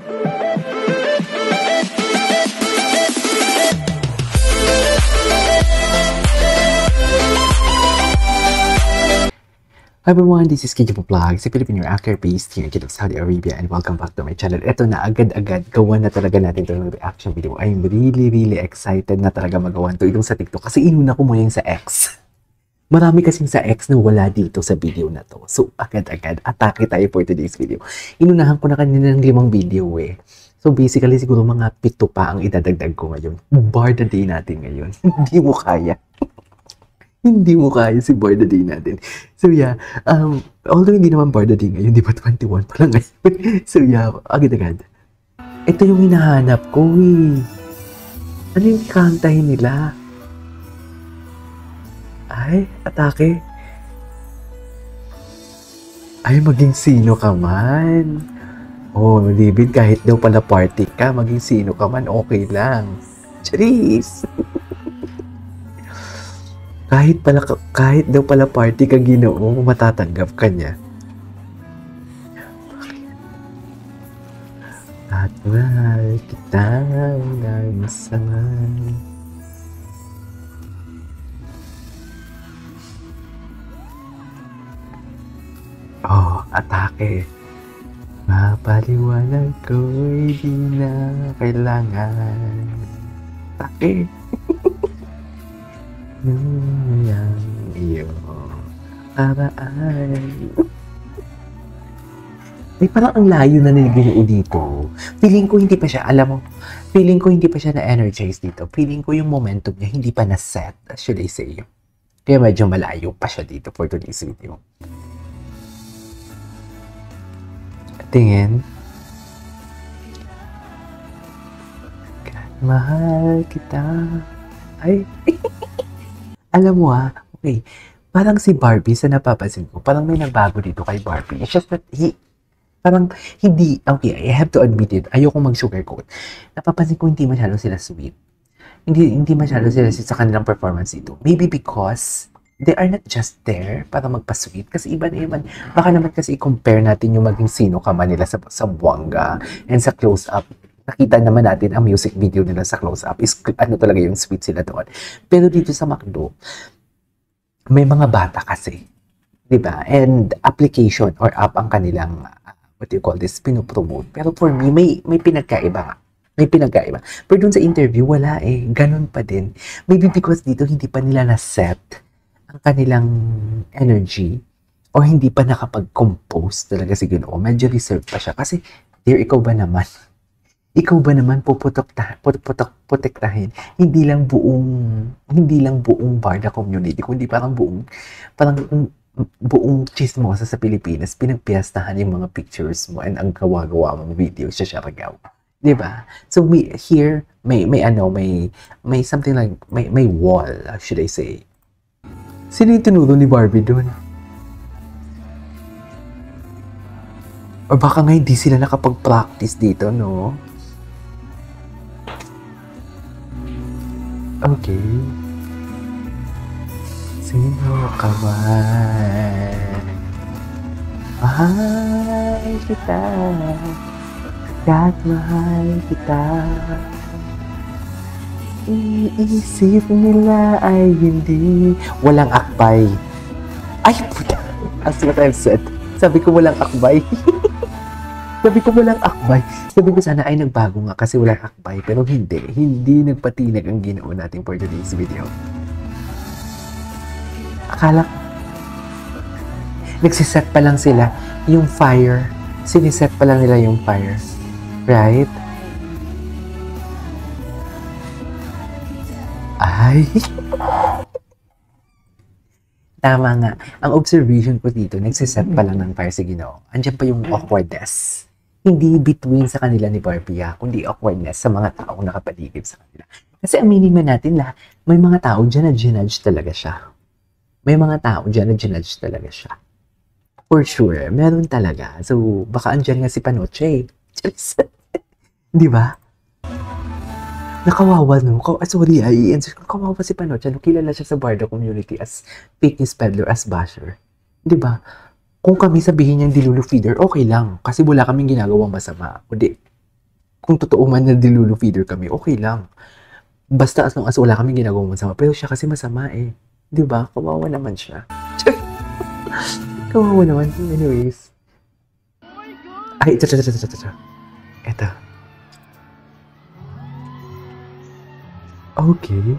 Hi everyone, this is Kijipo Vlogs, a Filipino actor based here in Saudi Arabia, and welcome back to my channel. Ito na, agad-agad, gawa na talaga natin itong reaction video. I'm really excited na talaga magawa ito itong sa TikTok kasi inuna ko muna yung sa X. Marami kasing sa X na wala dito sa video na to. So agad-agad, atake tayo for today's video. Inunahan ko na kanina ng 5 video eh. So basically siguro mga 7 pa ang idadagdag ko ngayon. Bar the day natin ngayon. Hindi mo kaya. Hindi mo kaya si bar the day natin. So yeah, although hindi naman bar the day ngayon, di ba 21 pa lang ngayon. So yeah, agad-agad. Ito yung hinahanap ko eh. Ano yung kantahin nila? Ay, atake. Ay, maging sino ka man. Oh, David, kahit daw pala party ka, maging sino ka man, okay lang. Charis! Kahit daw pala party ka Ginoo, matatanggap ka niya. At mahal kita ng sama. Oh, atake. Mapaliwanag ko'y di na kailangan. Atake. Yang iyo paraan. Ay, parang ang layo na ni Ginoo dito. Feeling ko hindi pa siya, alam mo, feeling ko hindi pa siya na-energize dito. Feeling ko yung momentum niya hindi pa na-set, should I say. Kaya medyo malayo pa siya dito for today's video. Tingin. Mahal kita. Ay, alam mo okay, parang si Barbie sa napapansin ko, parang may nagbago dito kay Barbie. It's just that parang hindi, okay, I have to admit it, ayoko mag-sugarcoat. Napapansin ko hindi masyado sila sweet. Hindi masyado sila sweet sa kanilang performance dito. Maybe because they are not just there para magpa-sweet. Kasi iba na iba. Baka naman kasi i-compare natin yung maging sino ka man nila sa buwanga and sa close-up. Nakita naman natin ang music video nila sa close-up is ano talaga yung sweet sila doon. Pero dito sa McDo, may mga bata kasi. Diba? And application or app ang kanilang, what do you call this, pinopromote. Pero for me, may pinagkaiba nga. May pinagkaiba. Pero dun sa interview, wala eh. Ganun pa din. Maybe because dito hindi pa nila na-set ang kanilang energy o hindi pa nakapag-compose talaga si Ginoo. Medyo reserved pa siya. Kasi, dear, ikaw ba naman puprotektahin hindi lang buong Barda community, kundi parang buong chismosa sa Pilipinas, pinagpiyastahan yung mga pictures mo and ang gawa-gawa mong video sa Siargao. Diba? So here may something like may wall, should I say. Sino yung tinuro ni Barbie doon? Or baka nga hindi sila nakapag-practice dito, no? Okay. Sino ka man? Mahal kita. Kahit mahal kita. Iisip nila ay hindi. Walang akbay. Ay, puta. As what I've said. Sabi ko walang akbay. Sabi ko walang akbay. Sabi ko sana ay nagbago nga kasi walang akbay. Pero hindi nagpatinag ang Ginoo natin for today's video. Akala ko, nagsiset pa lang sila yung fire. Siniset pa lang nila yung fire. Right? Ay! Tama nga. Ang observation ko dito, nagsiset pa lang ng fire si Ginoo. Andiyan pa yung awkwardness. Hindi between sa kanila ni Barbie, kundi awkwardness sa mga taong nakapaligid sa kanila. Kasi aminin man natin may mga tao dyan na ginudge talaga siya. May mga tao dyan na ginudge talaga siya. For sure, meron talaga. So, baka andyan nga si Panoche. Di ba? Nakawawa, no? Sorry, kawawa si Panoche. Kilala siya sa Barda community as fitness peddler, as basher. Di ba? Kung kami sabihin niyang dilulu feeder, okay lang. Kasi wala kaming ginagawang masama. Kundi, kung totoo man na dilulu feeder kami, okay lang. Basta as long as wala kami ginagawang masama. Pero siya kasi masama eh. Di ba? Kawawa naman siya. Kawawa naman. Anyways. Ay, ito. Ito. Okay.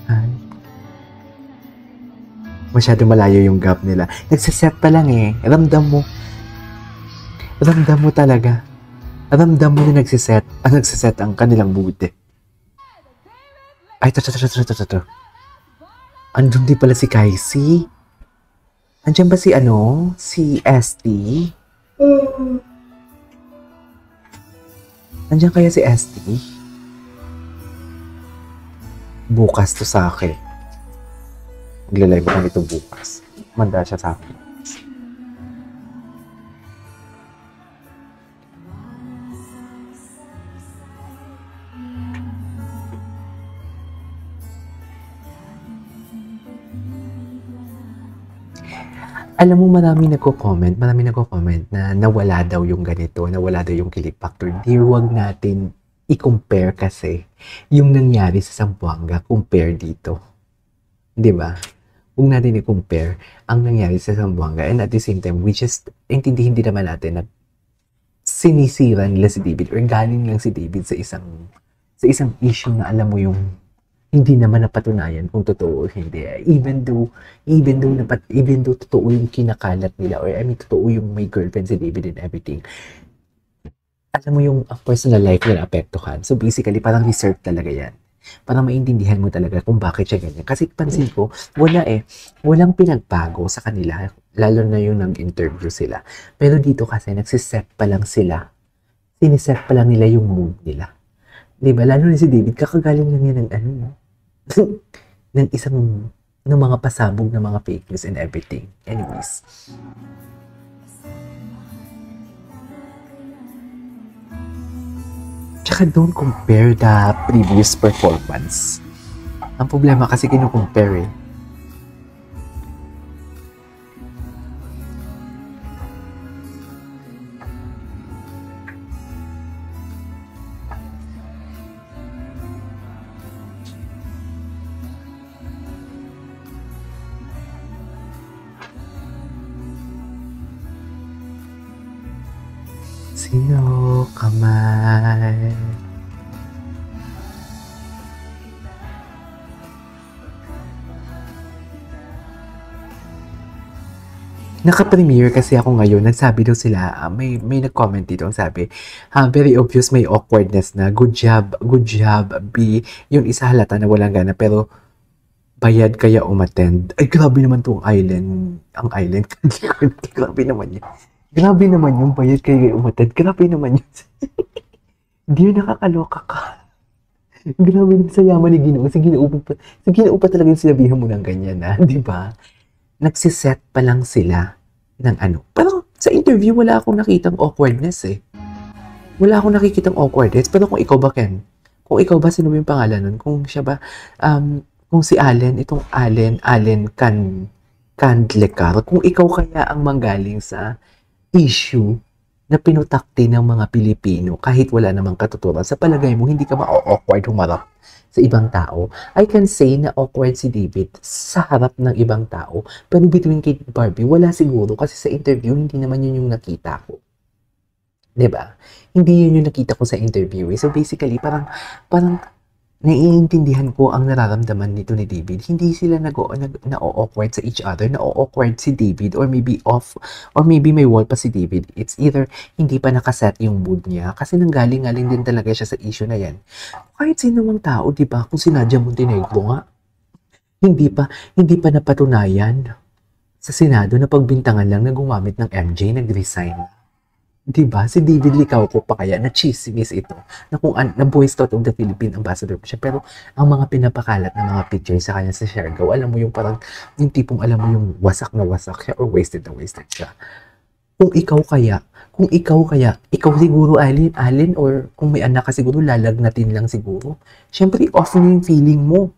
Ay. Masyado malayo yung gap nila. Nagsiset pa lang eh. Ramdam mo. Ramdam mo talaga. Ramdam mo na nagsiset ang kanilang buti. Ay, ito. Andun din pala si Kaisi. Andiyan ba si Si ST? Andiyan kaya si ST? Bukas to sa akin. Magla-live kami ito bukas. Manda siya sa akin. Alam mo, marami nagko-comment na nawala daw yung ganito, nawala daw yung kilig factor. Dear, wag natin i-compare kasi yung nangyari sa Zamboanga compare dito. 'Di ba? Huwag natin i-compare ang nangyari sa Zamboanga, and at the same time, we just intindihin din naman natin na sinisira nila si David or galing lang si David sa isang issue na alam mo yung hindi naman napatunayan kung totoo o hindi. Even though totoo yung kinakalat nila, or I mean totoo yung may girlfriend si David and everything, alam mo yung personal life nila apektuhan. So basically, parang research talaga yan. Para maintindihan mo talaga kung bakit siya ganyan. Kasi pansin ko, walang pinagbago sa kanila, lalo na yung nag-interview sila. Pero dito kasi, nagsiset pa lang sila. Siniset pa lang nila yung mood nila. Diba? Lalo na si David, kakagaling lang yan ng mga pasabog na mga fake news and everything. Anyways. Tsaka don't compare the previous performance. Ang problema kasi kinukompare eh. Sino ka man? Naka-premiere kasi ako ngayon. Nagsabi daw sila, may nag-comment dito. Ang sabi, very obvious may awkwardness na. Good job, B. Yung isa halata na walang gana, pero bayad kaya umattend. Ay, grabe naman tong island. Ang island. Grabe naman yun. Grabe naman yung bayad kaya umattend. Grabe naman yun. Di yun, nakakaloka ka. Grabe naman sa yaman ni Ginoo. Sa Ginoo pa talaga yung sinabihan mo ng ganyan, ha? Di ba? Nagsiset pa lang sila ng Parang sa interview, wala akong nakitang awkwardness eh. Wala akong nakikitang awkwardness. Pero kung ikaw ba, Ken? Kung ikaw ba, sino ba yung pangalan nun? Kung siya ba, kung si Allen, itong Allen Candlecar, kung ikaw kaya ang manggaling sa issue na pinutakti ng mga Pilipino kahit wala namang katuturan, sa palagay mo, hindi ka ma-awkward humarap sa ibang tao. I can say na awkward si David sa harap ng ibang tao, pero between Kate and Barbie, wala siguro kasi sa interview, hindi naman yun yung nakita ko. Diba? Hindi yun yung nakita ko sa interview. So basically, parang naiintindihan ko ang nararamdaman nito ni David. Hindi sila na-awkward sa each other. Na-awkward si David or maybe may wall pa si David. It's either hindi pa nakaset yung mood niya kasi nanggaling-galing din talaga siya sa issue na yan. Kahit sino mang tao, di ba? Kung si Nadia Montenegro nga, hindi pa napatunayan sa Senado na pagbintangan lang na gumamit ng MJ, nag-resign. Diba? Si David Licauco pa kaya na chismis ito na kung na Boy Scout of the Philippine Ambassador pa siya, pero ang mga pinapakalat na mga pictures sa kanya sa Siargao, alam mo yung parang yung tipong alam mo yung wasak na wasak siya or wasted na wasted siya. Kung ikaw kaya siguro Alin, or kung may anak ka siguro lalagnatin lang siguro. Syempre off na yung feeling mo.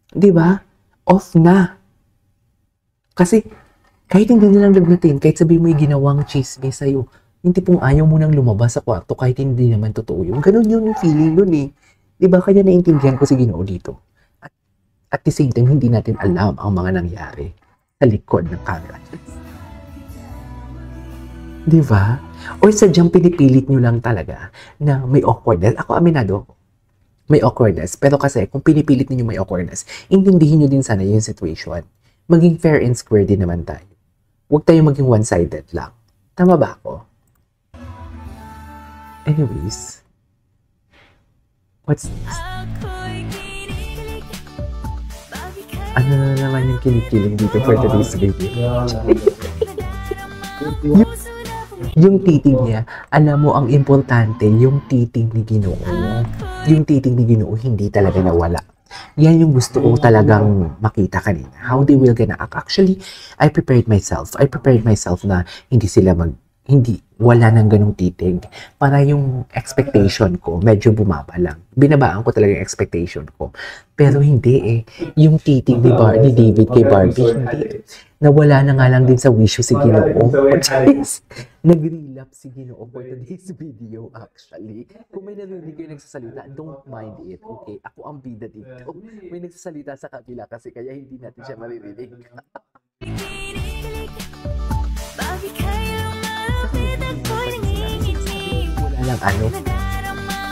Di ba? Off na. Kasi, kahit hindi nilang lagnatin, kahit sabihin mo yung ginawang chismis sa'yo, yung tipong ayaw mo nang lumabas sa kwarto kahit hindi naman totoo yung ganun yun yung feeling nun eh. Di ba? Kaya naiintindihan ko si Ginoo dito. At the same time, hindi natin alam ang mga nangyari sa likod ng camera. Di ba? Or sadyang pinipilit nyo lang talaga na may awkwardness. Ako, aminado, may awkwardness. Pero kasi, kung pinipilit niyo may awkwardness, intindihin nyo din sana yung situation. Maging fair and square din naman tayo. Huwag tayo maging one-sided lang. Tama ba ako? Anyways, what's next? Ano na naman yung kinikilig dito for today's video? Yung titig niya, alam mo, ang importante, yung titig ni Ginoo. Yung titig ni Ginoo, hindi talaga nawala. Yan yung gusto ko talagang makita kanina. How they will gonna act. Actually, I prepared myself na wala nang ganung titig. Para yung expectation ko, medyo bumaba lang. Binabaan ko talaga yung expectation ko. Pero hindi eh. Yung titig ni David kay Barbie, hindi. Nawala na nga lang din sa wisyo si Ginoo. Nag-relapse si Ginoo for today's video actually. Kung may narinig kayo nagsasalita, don't mind it, okay? Ako ang bida dito. May nagsasalita sa kabila kasi kaya hindi natin siya maririnig. Wala lang ano.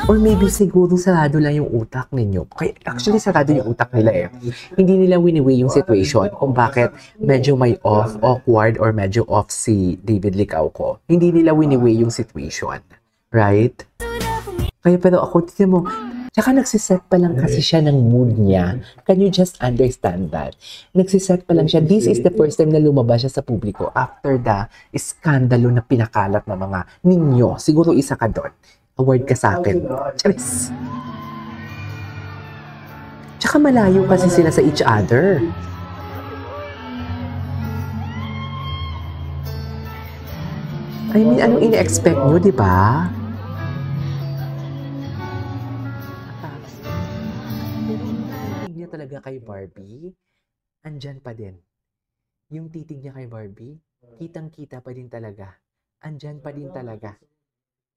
Or maybe siguro sarado lang yung utak ninyo. Actually, sarado yung utak nila eh. Hindi nila wini-weigh yung situation kung bakit medyo may awkward or medyo off si David Licauco. Hindi nila wini-weigh yung situation. Right? Kaya pero ako, tignan mo, tsaka nagsiset pa lang kasi siya ng mood niya. Can you just understand that? Nagsiset pa lang siya. This is the first time na lumabas siya sa publiko after the iskandalo na pinakalat ng mga ninyo. Siguro isa ka doon. Award ka sa akin. Charis. Tsaka malayo kasi sila sa each other. I mean, anong ina-expect nyo, di ba? Pero yung titig niya talaga kay Barbie, andyan pa din. Yung titig niya kay Barbie, kitang-kita pa din talaga. Andyan pa din talaga.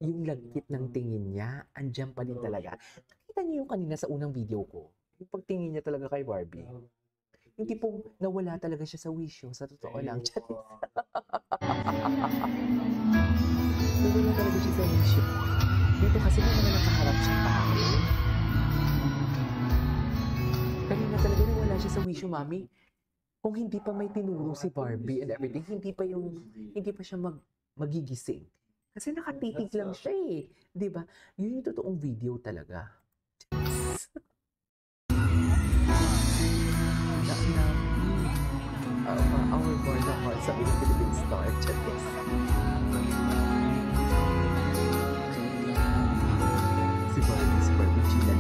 Yung lagkit ng tingin niya, andyan pa din talaga. Nakita niyo yung kanina sa unang video ko. Yung pagtingin niya talaga kay Barbie. Yung tipong nawala talaga siya sa wisyo. Sa totoo lang. Nawala talaga siya sa wisyo. Dito kasi may mga nakaharap siya tao. Kanina talaga nawala siya sa wisyo, mami. Kung hindi pa may tinuro si Barbie and everything, hindi pa siya magigising. Kasi nakatitig lang siya eh. Diba? Yun yung totoong video talaga. Our born the heart sa Philippine Star. Charis. Si Barbie, Chila.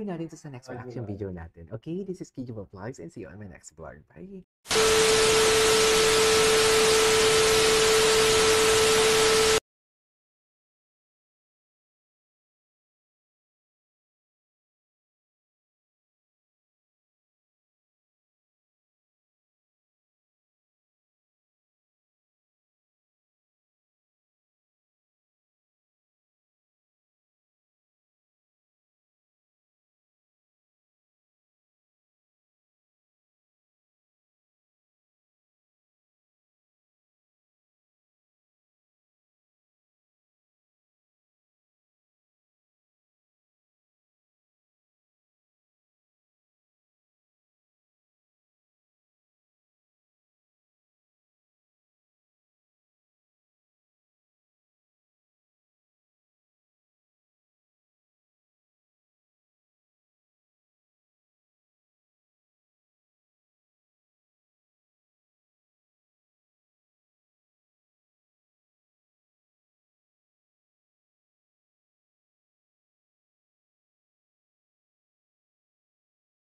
Natin sa next reaction video natin. Okay, this is Kijo Vlogs and see you on my next vlog. Bye!